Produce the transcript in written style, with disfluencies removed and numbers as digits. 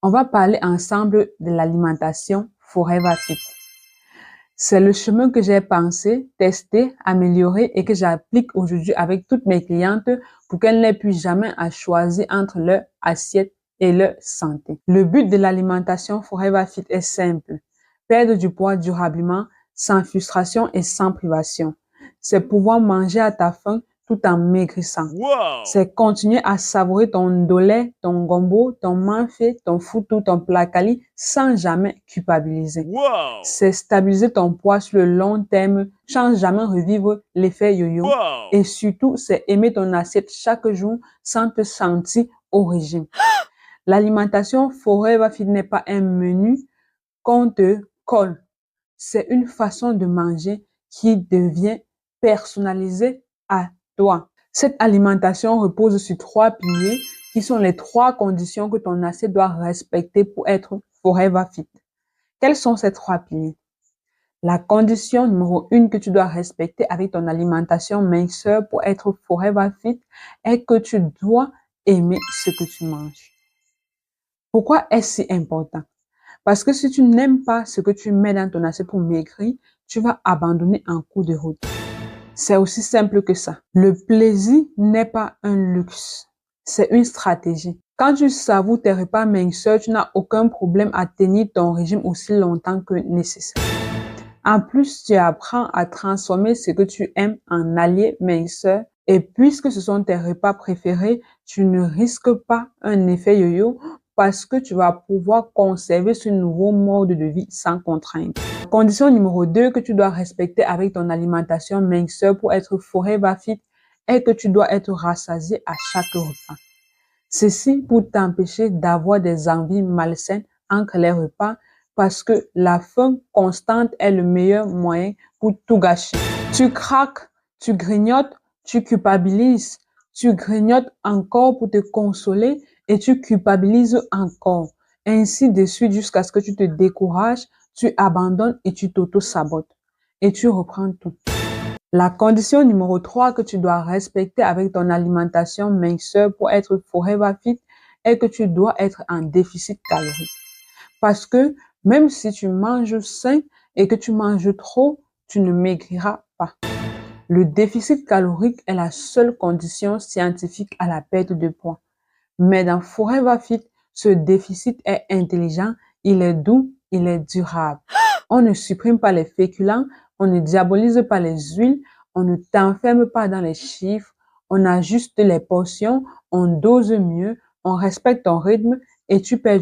On va parler ensemble de l'alimentation Forever Fit. C'est le chemin que j'ai pensé, testé, amélioré et que j'applique aujourd'hui avec toutes mes clientes pour qu'elles n'aient plus jamais à choisir entre leur assiette et leur santé. Le but de l'alimentation Forever Fit est simple. Perdre du poids durablement, sans frustration et sans privation. C'est pouvoir manger à ta faim tout en maigrissant. Wow! C'est continuer à savourer ton ndolé, ton gombo, ton manfé, ton foutou, ton placali sans jamais culpabiliser. Wow! C'est stabiliser ton poids sur le long terme sans jamais revivre l'effet yo-yo. Wow! Et surtout, c'est aimer ton assiette chaque jour sans te sentir au régime. L'alimentation Forever Fit n'est pas un menu qu'on te colle. C'est une façon de manger qui devient personnalisée à toi. Cette alimentation repose sur 3 piliers qui sont les 3 conditions que ton assiette doit respecter pour être Forever Fit. Quels sont ces 3 piliers? La condition numéro 1 que tu dois respecter avec ton alimentation minceur pour être Forever Fit est que tu dois aimer ce que tu manges. Pourquoi est-ce si important? Parce que si tu n'aimes pas ce que tu mets dans ton assiette pour maigrir, tu vas abandonner en cours de route. C'est aussi simple que ça. Le plaisir n'est pas un luxe, c'est une stratégie. Quand tu savoures tes repas minceurs, tu n'as aucun problème à tenir ton régime aussi longtemps que nécessaire. En plus, tu apprends à transformer ce que tu aimes en allié minceur et puisque ce sont tes repas préférés, tu ne risques pas un effet yo-yo parce que tu vas pouvoir conserver ce nouveau mode de vie sans contrainte. Condition numéro 2 que tu dois respecter avec ton alimentation minceur pour être Forever Fit est que tu dois être rassasié à chaque repas. Ceci pour t'empêcher d'avoir des envies malsaines entre les repas parce que la faim constante est le meilleur moyen pour tout gâcher. Tu craques, tu grignotes, tu culpabilises, tu grignotes encore pour te consoler et tu culpabilises encore. Ainsi de suite jusqu'à ce que tu te décourages, tu abandonnes et tu t'auto-sabotes. Et tu reprends tout. La condition numéro 3 que tu dois respecter avec ton alimentation minceur pour être Forever Fit est que tu dois être en déficit calorique. Parce que même si tu manges sain et que tu manges trop, tu ne maigriras pas. Le déficit calorique est la seule condition scientifique à la perte de poids. Mais dans Forever Fit, ce déficit est intelligent, il est doux, il est durable. On ne supprime pas les féculents, on ne diabolise pas les huiles, on ne t'enferme pas dans les chiffres, on ajuste les portions, on dose mieux, on respecte ton rythme et tu perds